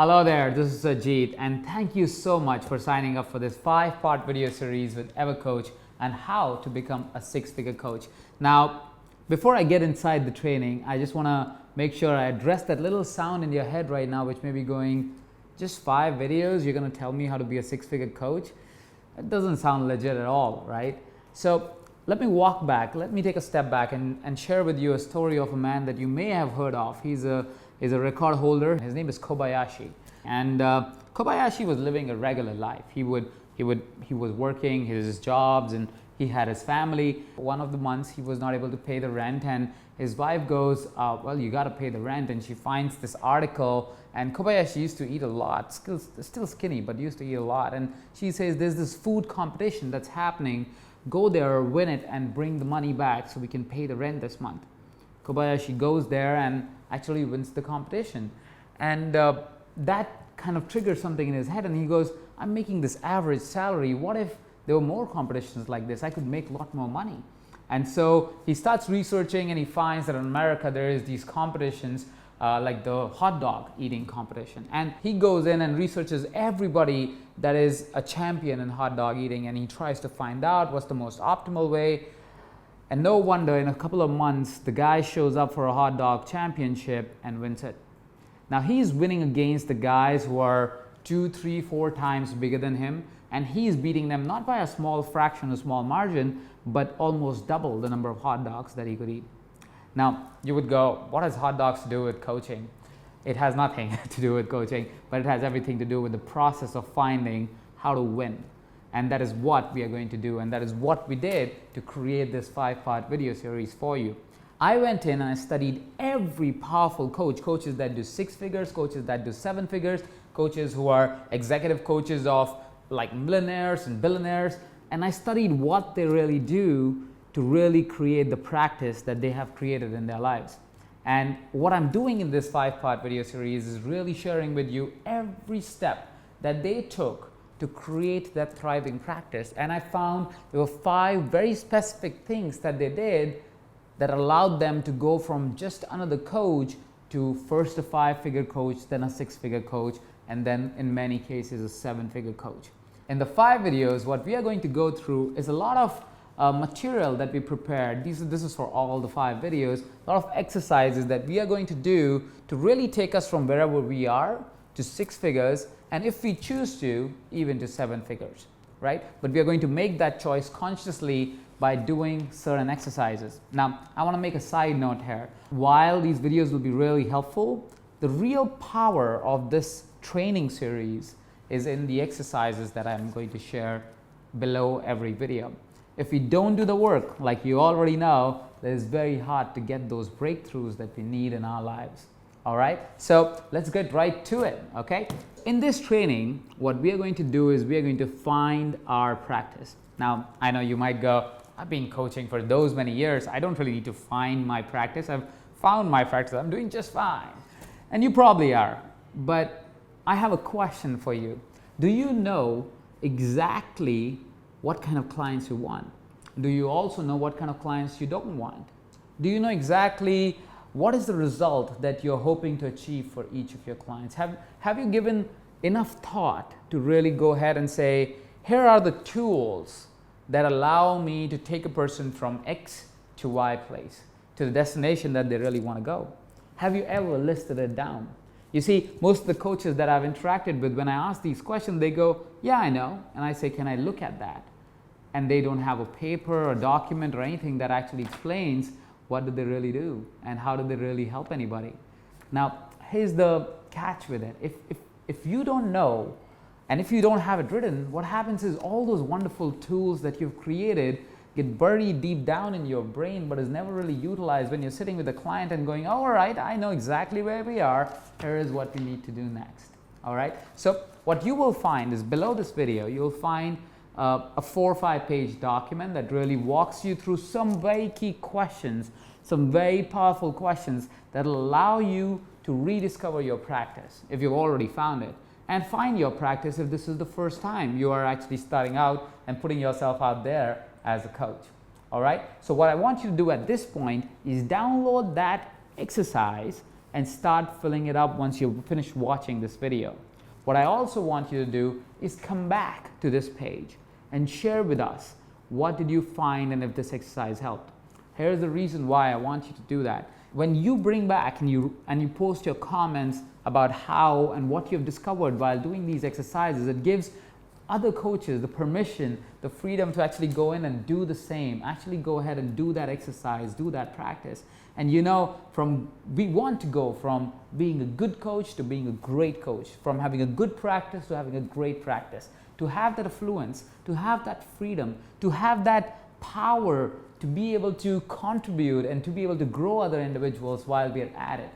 Hello there, this is Ajit, and thank you so much for signing up for this 5-part video series with Evercoach on how to become a six-figure coach. Now, before I get inside the training, I just want to make sure I address that little sound in your head right now, which may be going, just 5 videos, you're going to tell me how to be a six-figure coach? It doesn't sound legit at all, right? So let me walk back, let me take a step back and share with you a story of a man that you may have heard of. He's a record holder. His name is Kobayashi, and Kobayashi was living a regular life. He was working his jobs, and he had his family. One of the months he was not able to pay the rent, and his wife goes, well, you got to pay the rent. And she finds this article, and Kobayashi used to eat a lot, still skinny, but used to eat a lot. And she says, there's this food competition that's happening. Go there, win it, and bring the money back so we can pay the rent this month. Kobayashi goes there and actually wins the competition, and that kind of triggers something in his head, and he goes, I'm making this average salary. What if there were more competitions like this? I could make a lot more money. And so he starts researching, and he finds that in America there is these competitions like the hot dog eating competition, and he goes in and researches everybody that is a champion in hot dog eating, and he tries to find out what's the most optimal way. And no wonder, in a couple of months, the guy shows up for a hot dog championship and wins it. Now he's winning against the guys who are 2, 3, 4 times bigger than him, and he's beating them not by a small fraction, a small margin, but almost double the number of hot dogs that he could eat. Now you would go, what has hot dogs to do with coaching? It has nothing to do with coaching, but it has everything to do with the process of finding how to win. And that is what we are going to do, and that is what we did to create this 5-part video series for you. I went in and I studied every powerful coach, coaches that do 6 figures, coaches that do 7 figures, coaches who are executive coaches of like millionaires and billionaires, and I studied what they really do to really create the practice that they have created in their lives. And what I'm doing in this 5-part video series is really sharing with you every step that they took to create that thriving practice. And I found there were 5 very specific things that they did that allowed them to go from just another coach to first a 5-figure coach, then a 6-figure coach, and then in many cases a 7-figure coach. In the 5 videos, what we are going to go through is a lot of material that we prepared. This is for all the 5 videos, a lot of exercises that we are going to do to really take us from wherever we are to 6 figures, and if we choose to, even to 7 figures, right? But we are going to make that choice consciously by doing certain exercises. Now, I want to make a side note here. While these videos will be really helpful, the real power of this training series is in the exercises that I'm going to share below every video. If we don't do the work, like you already know, it's very hard to get those breakthroughs that we need in our lives. All right, so let's get right to it, okay? In this training, what we are going to do is we are going to find our practice. Now, I know you might go, I've been coaching for those many years. I don't really need to find my practice. I've found my practice. I'm doing just fine. And you probably are. But I have a question for you. Do you know exactly what kind of clients you want? Do you also know what kind of clients you don't want? Do you know exactly what is the result that you're hoping to achieve for each of your clients? Have you given enough thought to really go ahead and say, here are the tools that allow me to take a person from X to Y place, to the destination that they really want to go? Have you ever listed it down? You see, most of the coaches that I've interacted with, when I ask these questions, they go, yeah, I know. And I say, can I look at that? And they don't have a paper or document or anything that actually explains what do they really do and how do they really help anybody. Now, here's the catch with it. If you don't know, and if you don't have it written, what happens is all those wonderful tools that you've created get buried deep down in your brain, but is never really utilized when you're sitting with a client and going, oh, all right, I know exactly where we are. Here is what we need to do next. All right. So what you will find is below this video, you'll find a 4 or 5 page document that really walks you through some very key questions, some very powerful questions that will allow you to rediscover your practice if you've already found it, and find your practice if this is the first time you are actually starting out and putting yourself out there as a coach. All right. So what I want you to do at this point is download that exercise and start filling it up once you've finished watching this video. What I also want you to do is come back to this page and share with us what did you find and if this exercise helped. Here's the reason why I want you to do that. When you bring back and you post your comments about how and what you've discovered while doing these exercises, it gives other coaches the permission, the freedom to actually go in and do the same, actually go ahead and do that exercise, do that practice. And you know, we want to go from being a good coach to being a great coach, from having a good practice to having a great practice, to have that affluence, to have that freedom, to have that power to be able to contribute and to be able to grow other individuals while we're at it.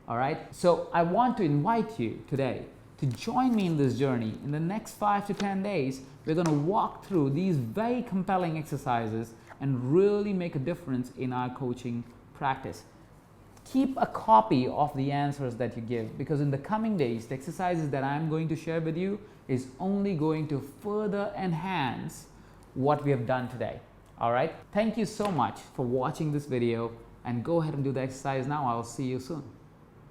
All right, so I want to invite you today to join me in this journey. In the next 5 to 10 days, we're going to walk through these very compelling exercises and really make a difference in our coaching practice. Keep a copy of the answers that you give, because in the coming days, the exercises that I'm going to share with you is only going to further enhance what we have done today. All right, thank you so much for watching this video, and go ahead and do the exercise now. I'll see you soon.